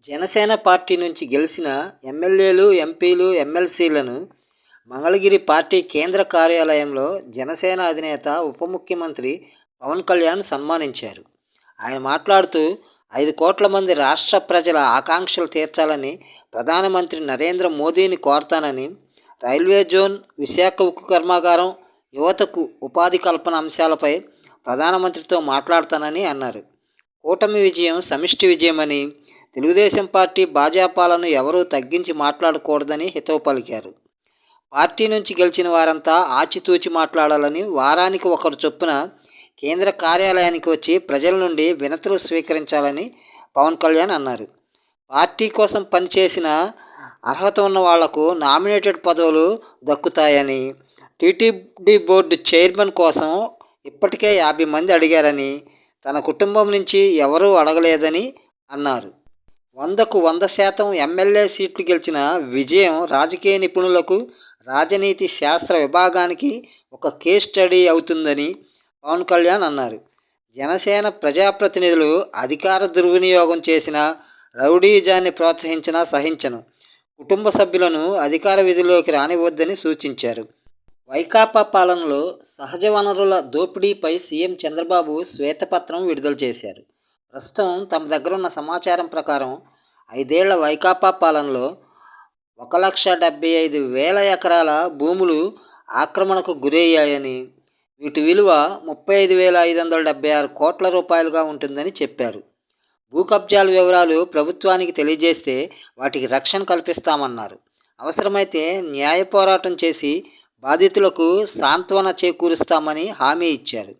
Janasena party నుంచి గెలిచిన ఎమ్మెల్యేలు, ఎంపీలు, ఎమ్మెల్సీలను మంగళగిరి పార్టీ కేంద్ర కార్యాలయంలో జనసేన అధినేత, ఉప ముఖ్యమంత్రి పవన్ కళ్యాణ్ సన్మానించారు. ఆయన మాట్లాడుతూ 5 కోట్ల మంది రాష్ట్ర ప్రజల ఆకాంక్షలు తీర్చాలని ప్రధానమంత్రి నరేంద్ర మోదీని కోరతానని, రైల్వే జోన్, విశాఖ ఉక్కు కర్మాగారం, యువతకు ఉపాధి కల్పన అంశాలపై ప్రధానమంత్రితో మాట్లాడతానని అన్నారు. కూటమి విజయం సమిష్టి విజయమని, తెలుగుదేశం పార్టీ, భాజపాలను ఎవరూ తగ్గించి మాట్లాడకూడదని హితవు పలికారు. పార్టీ నుంచి గెలిచిన వారంతా ఆచితూచి మాట్లాడాలని, వారానికి ఒకరు చొప్పున కేంద్ర కార్యాలయానికి వచ్చి ప్రజల నుండి వినతులు స్వీకరించాలని పవన్ కళ్యాణ్ అన్నారు. పార్టీ కోసం పనిచేసిన అర్హత ఉన్న వాళ్లకు నామినేటెడ్ పదవులు దక్కుతాయని, టీటీడీ బోర్డు చైర్మన్ కోసం ఇప్పటికే 50 మంది అడిగారని, తన కుటుంబం నుంచి ఎవరూ అడగలేదని అన్నారు. 100కు 100% ఎమ్మెల్యే సీట్లు గెలిచిన విజయం రాజకీయ నిపుణులకు, రాజనీతి శాస్త్ర విభాగానికి ఒక కేస్ స్టడీ అవుతుందని పవన్ కళ్యాణ్ అన్నారు. జనసేన ప్రజాప్రతినిధులు అధికార దుర్వినియోగం చేసిన, రౌడీజాన్ని ప్రోత్సహించినా సహించను, కుటుంబ సభ్యులను అధికార విధిలోకి రానివ్వొద్దని సూచించారు. వైకాపా పాలనలో సహజ వనరుల దోపిడీపై సీఎం చంద్రబాబు శ్వేతపత్రం విడుదల చేశారు. ప్రస్తుతం తమ దగ్గరున్న సమాచారం ప్రకారం 5 ఏళ్ల వైకాపా పాలనలో 1,75,000 ఎకరాల భూములు ఆక్రమణకు గురయ్యాయని, వీటి విలువ 35,576 కోట్ల రూపాయలుగా ఉంటుందని చెప్పారు. భూ కబ్జాల వివరాలు ప్రభుత్వానికి తెలియజేస్తే వాటికి రక్షణ కల్పిస్తామన్నారు. అవసరమైతే న్యాయ పోరాటం చేసి బాధితులకు సాంత్వన చేకూరుస్తామని హామీ ఇచ్చారు.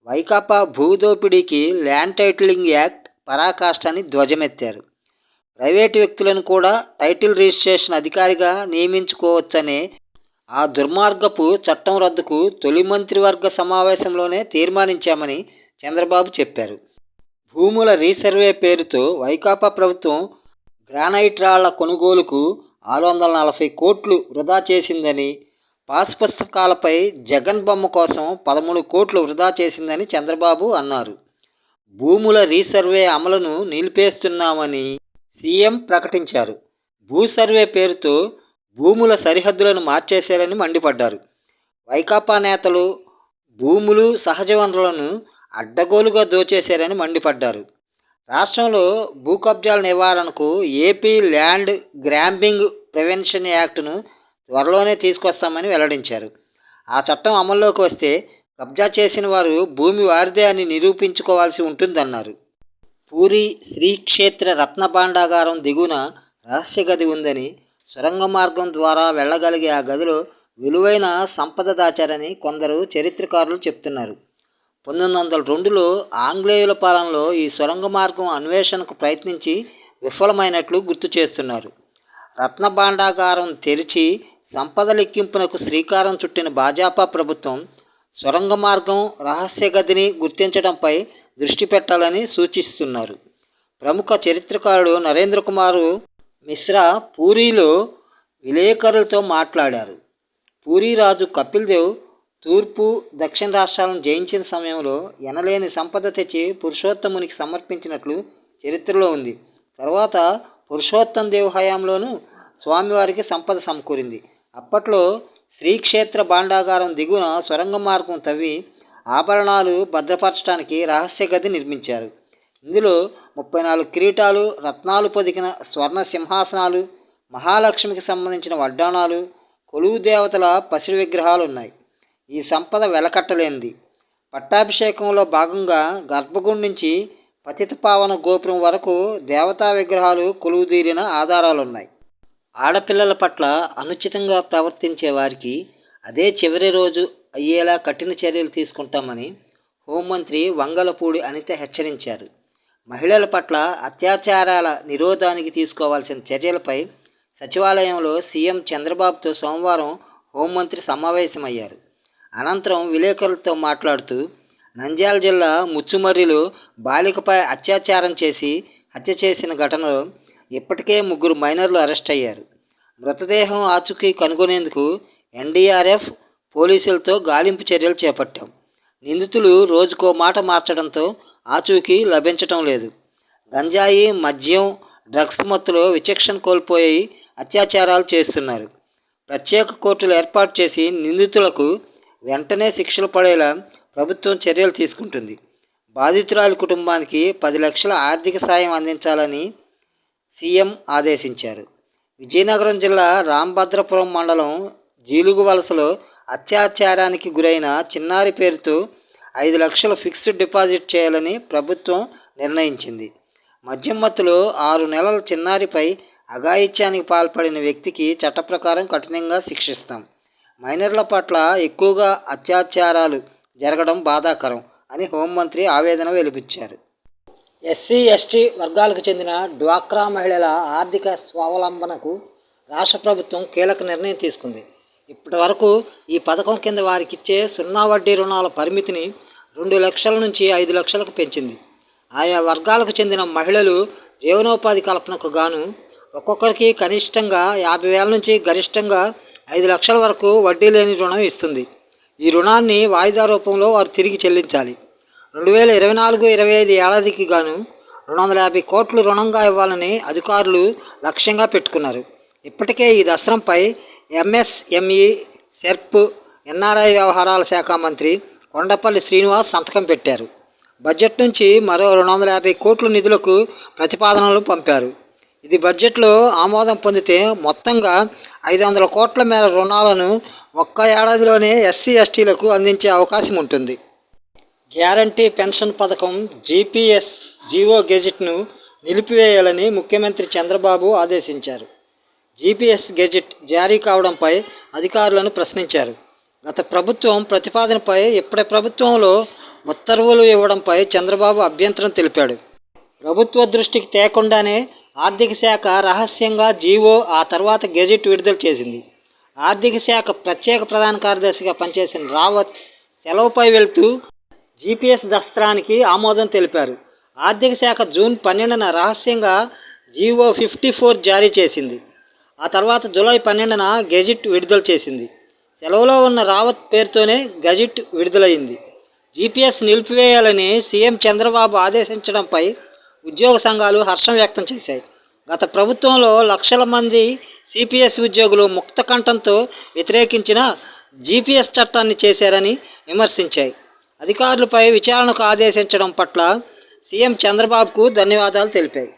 వైకాపా భూదోపిడీకి ల్యాండ్ టైటిలింగ్ యాక్ట్ పరాకాష్ఠని ధ్వజమెత్తారు. ప్రైవేటు వ్యక్తులను కూడా టైటిల్ రిజిస్ట్రేషన్ అధికారిగా నియమించుకోవచ్చనే ఆ దుర్మార్గపు చట్టం రద్దుకు తొలి మంత్రివర్గ సమావేశంలోనే తీర్మానించామని చంద్రబాబు చెప్పారు. భూముల రీసర్వే పేరుతో వైకాపా ప్రభుత్వం గ్రానైట్ రాళ్ల కొనుగోలుకు 640 కోట్లు వృధా చేసిందని, పాస్ పుస్తకాలపై జగన్ బొమ్మ కోసం 13 కోట్లు వృధా చేసిందని చంద్రబాబు అన్నారు. భూముల రీసర్వే అమలును నిలిపేస్తున్నామని సీఎం ప్రకటించారు. భూ సర్వే పేరుతో భూముల సరిహద్దులను మార్చేశారని మండిపడ్డారు. వైకాపా నేతలు భూములు, సహజ వనరులను అడ్డగోలుగా దోచేశారని మండిపడ్డారు. రాష్ట్రంలో భూ కబ్జాల నివారణకు ఏపీ ల్యాండ్ గ్రాబింగ్ ప్రివెన్షన్ యాక్ట్ను త్వరలోనే తీసుకొస్తామని వెల్లడించారు. ఆ చట్టం అమల్లోకి వస్తే కబ్జా చేసిన వారు భూమి వారిదే అని నిరూపించుకోవాల్సి ఉంటుందన్నారు. పూరి శ్రీక్షేత్ర రత్న భాండాగారం దిగువన రహస్య గది ఉందని, సొరంగ మార్గం ద్వారా వెళ్ళగలిగే ఆ గదిలో విలువైన సంపద దాచారని కొందరు చరిత్రకారులు చెప్తున్నారు. 1902లో ఆంగ్లేయుల పాలనలో ఈ సొరంగ మార్గం అన్వేషణకు ప్రయత్నించి విఫలమైనట్లు గుర్తు చేస్తున్నారు. రత్న భాండాగారం తెరిచి సంపద లెక్కింపునకు శ్రీకారం చుట్టిన భాజపా ప్రభుత్వం సొరంగ మార్గం, రహస్య గదిని గుర్తించడంపై దృష్టి పెట్టాలని సూచిస్తున్నారు. ప్రముఖ చరిత్రకారుడు నరేంద్ర కుమార్ మిశ్రా పూరీలో విలేకరులతో మాట్లాడారు. పూరీ రాజు కపిల్ దేవ్ తూర్పు, దక్షిణ రాష్ట్రాలను జయించిన సమయంలో ఎనలేని సంపద తెచ్చి పురుషోత్తమునికి సమర్పించినట్లు చరిత్రలో ఉంది. తర్వాత పురుషోత్తం దేవ్ హయాంలోనూ స్వామివారికి సంపద సమకూరింది. అప్పట్లో శ్రీక్షేత్ర భాండాగారం దిగువన సొరంగ మార్గం తవ్వి ఆభరణాలు భద్రపరచడానికి రహస్య గది నిర్మించారు. ఇందులో 34 కిరీటాలు, రత్నాలు పొదిగిన స్వర్ణ సింహాసనాలు, మహాలక్ష్మికి సంబంధించిన వడ్డాణాలు, కొలువు దేవతల పసిడి విగ్రహాలు ఉన్నాయి. ఈ సంపద వెలకట్టలేనిది. పట్టాభిషేకంలో భాగంగా గర్భగుడి నుంచి పతితపావన గోపురం వరకు దేవతా విగ్రహాలు కొలువుదీరిన ఆధారాలున్నాయి. ఆడపిల్లల పట్ల అనుచితంగా ప్రవర్తించే వారికి అదే చివరి రోజు అయ్యేలా కఠిన చర్యలు తీసుకుంటామని హోంమంత్రి వంగలపూడి అనిత హెచ్చరించారు. మహిళల పట్ల అత్యాచారాల నిరోధానికి తీసుకోవాల్సిన చర్యలపై సచివాలయంలో సీఎం చంద్రబాబుతో సోమవారం హోంమంత్రి సమావేశమయ్యారు. అనంతరం విలేకరులతో మాట్లాడుతూ, నంద్యాల జిల్లా ముచ్చుమర్రిలో బాలికపై అత్యాచారం చేసి హత్య చేసిన ఘటనలో ఇప్పటికే 3 మైనర్లు అరెస్ట్ అయ్యారు. మృతదేహం ఆచూకీ కనుగొనేందుకు ఎన్డీఆర్ఎఫ్, పోలీసులతో గాలింపు చర్యలు చేపట్టాం. నిందితులు రోజుకో మాట మార్చడంతో ఆచూకీ లభించటం లేదు. గంజాయి, మద్యం, డ్రగ్స్ మత్తులో విచక్షణ కోల్పోయి అత్యాచారాలు చేస్తున్నారు. ప్రత్యేక కోర్టులు ఏర్పాటు చేసి నిందితులకు వెంటనే శిక్షలు పడేలా ప్రభుత్వం చర్యలు తీసుకుంటుంది. బాధితురాలి కుటుంబానికి 10 లక్షల ఆర్థిక సాయం అందించాలని సీఎం ఆదేశించారు. విజయనగరం జిల్లా రామభద్రపురం మండలం జీలుగు వలసలో అత్యాచారానికి గురైన చిన్నారి పేరుతో 5 లక్షలు ఫిక్స్డ్ డిపాజిట్ చేయాలని ప్రభుత్వం నిర్ణయించింది. మద్యం మత్తులో 6 నెలల చిన్నారిపై అఘాయిత్యానికి పాల్పడిన వ్యక్తికి చట్ట ప్రకారం కఠినంగా శిక్షిస్తాం. మైనర్ల పట్ల ఎక్కువగా అత్యాచారాలు జరగడం బాధాకరం అని హోంమంత్రి ఆవేదన వెలిబుచ్చారు. ఎస్సీ ఎస్టీ వర్గాలకు చెందిన డ్వాక్రా మహిళల ఆర్థిక స్వావలంబనకు రాష్ట్ర ప్రభుత్వం కీలక నిర్ణయం తీసుకుంది. ఇప్పటి వరకు ఈ పథకం కింద వారికిచ్చే 0 వడ్డీ రుణాల పరిమితిని 2 లక్షల నుంచి 5 లక్షలకు పెంచింది. ఆయా వర్గాలకు చెందిన మహిళలు జీవనోపాధి కల్పనకు గాను ఒక్కొక్కరికి కనిష్టంగా 50,000 నుంచి గరిష్టంగా 5 లక్షల వరకు వడ్డీ లేని రుణం ఇస్తుంది. ఈ రుణాన్ని వాయిదా రూపంలో వారు తిరిగి చెల్లించాలి. 2024-25 ఏడాదికి గాను 250 కోట్లు రుణంగా ఇవ్వాలని అధికారులు లక్ష్యంగా పెట్టుకున్నారు. ఇప్పటికే ఈ దస్త్రంపై ఎంఎస్ఎంఈ, సెర్ప్, ఎన్ఆర్ఐ వ్యవహారాల శాఖ మంత్రి కొండపల్లి శ్రీనివాస్ సంతకం పెట్టారు. బడ్జెట్ నుంచి మరో 250 కోట్ల నిధులకు ప్రతిపాదనలు పంపారు. ఇది బడ్జెట్లో ఆమోదం పొందితే మొత్తంగా 500 కోట్ల మేర రుణాలను ఒక్క ఏడాదిలోనే ఎస్సీ ఎస్టీలకు అందించే అవకాశం ఉంటుంది. గ్యారంటీ పెన్షన్ పథకం జీపీఎస్ జీవో గెజిట్ను నిలిపివేయాలని ముఖ్యమంత్రి చంద్రబాబు ఆదేశించారు. జీపీఎస్ గెజిట్ జారీ కావడంపై అధికారులను ప్రశ్నించారు. గత ప్రభుత్వం ప్రతిపాదనపై ఇప్పటి ప్రభుత్వంలో ఉత్తర్వులు ఇవ్వడంపై చంద్రబాబు అభ్యంతరం తెలిపాడు. ప్రభుత్వ దృష్టికి తేకుండానే ఆర్థిక శాఖ రహస్యంగా జీవో, ఆ తర్వాత గెజిట్ విడుదల చేసింది. ఆర్థిక శాఖ ప్రత్యేక ప్రధాన కార్యదర్శిగా పనిచేసిన రావత్ సెలవుపై వెళుతూ జీపీఎస్ దస్త్రానికి ఆమోదం తెలిపారు. ఆర్థిక శాఖ జూన్ 12న రహస్యంగా జీవో 54 జారీ చేసింది. ఆ తర్వాత జూలై 12న గెజిట్ విడుదల చేసింది. సెలవులో ఉన్న రావత్ పేరుతోనే గెజిట్ విడుదలైంది. జీపీఎస్ నిలిపివేయాలని సీఎం చంద్రబాబు ఆదేశించడంపై ఉద్యోగ సంఘాలు హర్షం వ్యక్తం చేశాయి. గత ప్రభుత్వంలో లక్షల మంది సిపిఎస్ ఉద్యోగులు ముక్త కంఠంతో వ్యతిరేకించిన జీపీఎస్ చట్టాన్ని చేశారని విమర్శించాయి. అధికారులపై విచారణకు ఆదేశించడం పట్ల సీఎం చంద్రబాబుకు ధన్యవాదాలు తెలిపాయి.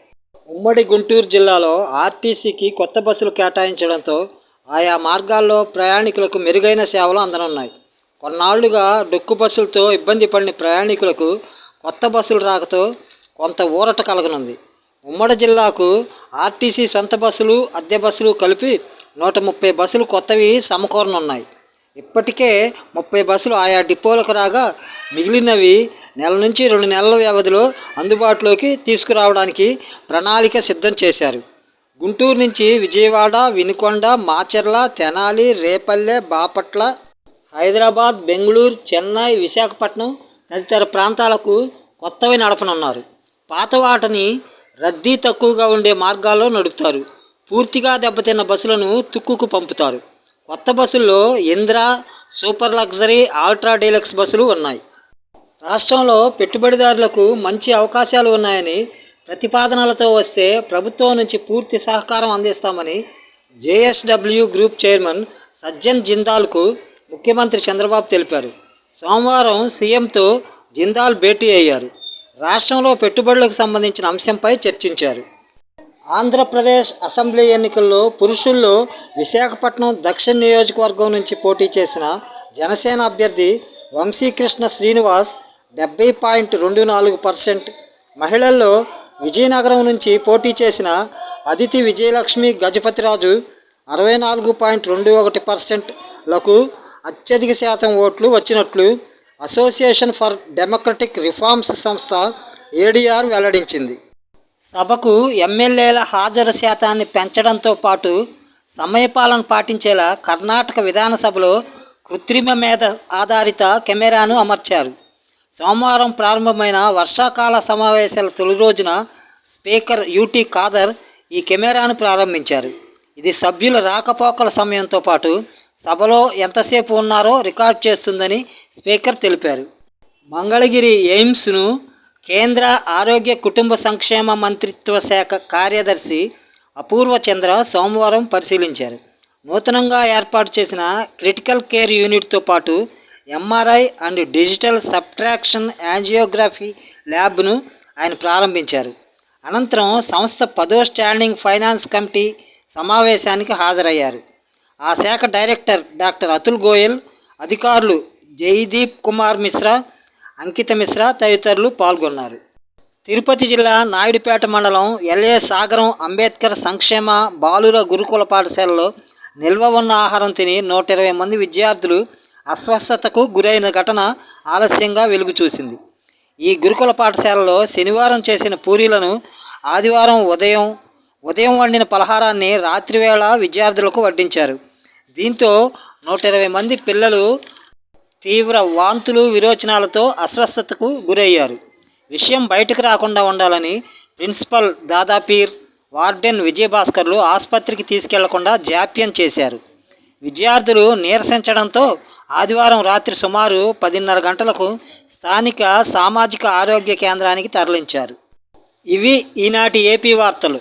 ఉమ్మడి గుంటూరు జిల్లాలో ఆర్టీసీకి కొత్త బస్సులు కేటాయించడంతో ఆయా మార్గాల్లో ప్రయాణికులకు మెరుగైన సేవలు అందనున్నాయి. కొన్నాళ్లుగా డొక్కు బస్సులతో ఇబ్బంది పడిన ప్రయాణికులకు కొత్త బస్సులు రాకతో కొంత ఊరట కలగనుంది. ఉమ్మడి జిల్లాకు ఆర్టీసీ సొంత బస్సులు, అద్దె బస్సులు కలిపి 130 బస్సులు కొత్తవి సమకూరనున్నాయి. ఇప్పటికే 30 బస్సులు ఆయా డిపోలకు రాగా మిగిలినవి నెల నుంచి 2 నెలల వ్యవధిలో అందుబాటులోకి తీసుకురావడానికి ప్రణాళిక సిద్ధం చేశారు. గుంటూరు నుంచి విజయవాడ, వినుకొండ, మాచర్ల, తెనాలి, రేపల్లె, బాపట్ల, హైదరాబాద్, బెంగళూరు, చెన్నై, విశాఖపట్నం తదితర ప్రాంతాలకు కొత్తవి నడపనున్నారు. పాత వాటిని రద్దీ తక్కువగా ఉండే మార్గాల్లో నడుపుతారు. పూర్తిగా దెబ్బతిన్న బస్సులను తుక్కుకు పంపుతారు. కొత్త బస్సుల్లో Indra, super luxury, ultra deluxe బస్సులు ఉన్నాయి. రాష్ట్రంలో పెట్టుబడిదారులకు మంచి అవకాశాలు ఉన్నాయని, ప్రతిపాదనలతో వస్తే ప్రభుత్వం నుంచి పూర్తి సహకారం అందిస్తామని జేఎస్డబ్ల్యూ గ్రూప్ చైర్మన్ సజ్జన్ జిందాల్కు ముఖ్యమంత్రి చంద్రబాబు తెలిపారు. సోమవారం సీఎంతో జిందాల్ భేటీ అయ్యారు. రాష్ట్రంలో పెట్టుబడులకు సంబంధించిన అంశంపై చర్చించారు. ఆంధ్రప్రదేశ్ అసెంబ్లీ ఎన్నికల్లో పురుషుల్లో విశాఖపట్నం దక్షిణ నియోజకవర్గం నుంచి పోటీ చేసిన జనసేన అభ్యర్థి వంశీకృష్ణ శ్రీనివాస్ 70.24%, మహిళల్లో విజయనగరం నుంచి పోటీ చేసిన అదితి విజయలక్ష్మి గజపతిరాజు 64.21%లకు అత్యధిక శాతం ఓట్లు వచ్చినట్లు అసోసియేషన్ ఫర్ డెమోక్రటిక్ రిఫార్మ్స్ సంస్థ ఏడీఆర్ వెల్లడించింది. సభకు ఎమ్మెల్యేల హాజరు శాతాన్ని పెంచడంతో పాటు సమయపాలన పాటించేలా కర్ణాటక విధానసభలో కృత్రిమ మేధ ఆధారిత కెమెరాను అమర్చారు. సోమవారం ప్రారంభమైన వర్షాకాల సమావేశాల తొలి రోజున స్పీకర్ యూటీ ఖాదర్ ఈ కెమెరాను ప్రారంభించారు. ఇది సభ్యుల రాకపోకల సమయంతో పాటు సభలో ఎంతసేపు ఉన్నారో రికార్డ్ చేస్తుందని స్పీకర్ తెలిపారు. మంగళగిరి ఎయిమ్స్ను కేంద్ర ఆరోగ్య కుటుంబ సంక్షేమ మంత్రిత్వ శాఖ కార్యదర్శి అపూర్వ చంద్ర సోమవారం పరిశీలించారు. నూతనంగా ఏర్పాటు చేసిన క్రిటికల్ కేర్ యూనిట్తో పాటు MRI and digital subtraction angiography ల్యాబ్ను ఆయన ప్రారంభించారు. అనంతరం సంస్థ 10వ స్టాండింగ్ ఫైనాన్స్ కమిటీ సమావేశానికి హాజరయ్యారు. ఆ శాఖ డైరెక్టర్ డాక్టర్ అతుల్ గోయల్, అధికారులు జైదీప్ కుమార్ మిశ్రా, అంకిత మిశ్రా తదితరులు పాల్గొన్నారు. తిరుపతి జిల్లా నాయుడుపేట మండలం ఎల్ఏ సాగరం అంబేద్కర్ సంక్షేమ బాలుర గురుకుల పాఠశాలలో నిల్వ ఉన్న ఆహారం తిని 120 మంది విద్యార్థులు అస్వస్థతకు గురైన ఘటన ఆలస్యంగా వెలుగు చూసింది. ఈ గురుకుల పాఠశాలలో శనివారం చేసిన పూరీలను ఆదివారం ఉదయం వండిన పలహారాన్ని రాత్రివేళ విద్యార్థులకు వడ్డించారు. దీంతో 120 మంది పిల్లలు తీవ్ర వాంతులు, విరోచనాలతో అస్వస్థతకు గురయ్యారు. విషయం బయటకు రాకుండా ఉండాలని ప్రిన్సిపల్ దాదాపీర్, వార్డెన్ విజయభాస్కర్లు ఆసుపత్రికి తీసుకెళ్లకుండా జాప్యం చేశారు. విద్యార్థులు నీరసించడంతో ఆదివారం రాత్రి సుమారు 10:30 గంటలకు స్థానిక సామాజిక ఆరోగ్య కేంద్రానికి తరలించారు. ఇవి ఈనాటి ఏపీ వార్తలు.